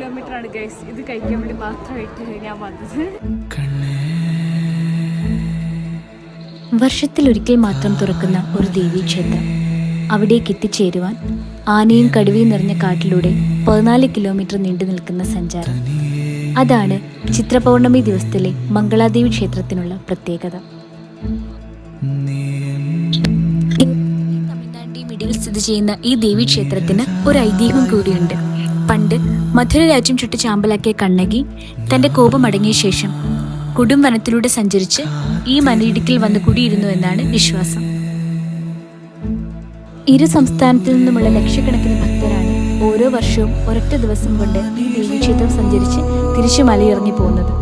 Kilometre ആണ് guys ഇത് കഴിക്കാൻ വേണ്ടി മാത്രമായിട്ട് ഞാൻ വന്നത്. വർഷത്തിലൊരിക്കൽ മാത്രം തുറക്കുന്ന ഒരു ദേവീക്ഷേത്രം. അവിടേക്ക് എത്തിച്ചേരുവാൻ ആനയും കടുവയും നിറഞ്ഞ കാട്ടിലൂടെ 14 കിലോമീറ്റർ നീണ്ടു നിൽക്കുന്ന സഞ്ചാരം. അതാണ് ചിത്രപൗർണമി ദിവസത്തിലെ മംഗളാദേവി ക്ഷേത്രത്തിനുള്ള പ്രത്യേകത. തമിഴ്നാടിന്റെ മിഡിൽ സ്ഥിതി ചെയ്യുന്ന ഈ ദേവീക്ഷേത്രത്തിന് ഒരു ഐതിഹ്യം കൂടിയുണ്ട്. പണ്ട് മധുര രാജ്യം ചുട്ട് ചാമ്പലാക്കിയ കണ്ണകി തന്റെ കോപം അടങ്ങിയ ശേഷം കൊടും വനത്തിലൂടെ സഞ്ചരിച്ച് ഈ മലയിടുക്കിൽ വന്ന് കുടിയിരുന്നു എന്നാണ് വിശ്വാസം. ഇരു സംസ്ഥാനത്തു നിന്നുമുള്ള ലക്ഷക്കണക്കിന് ഭക്തരാണ് ഓരോ വർഷവും ഒരൊറ്റ ദിവസം കൊണ്ട് ഈ ദേവീക്ഷേത്രം സഞ്ചരിച്ച് തിരിച്ചു മലയിറങ്ങി പോകുന്നത്.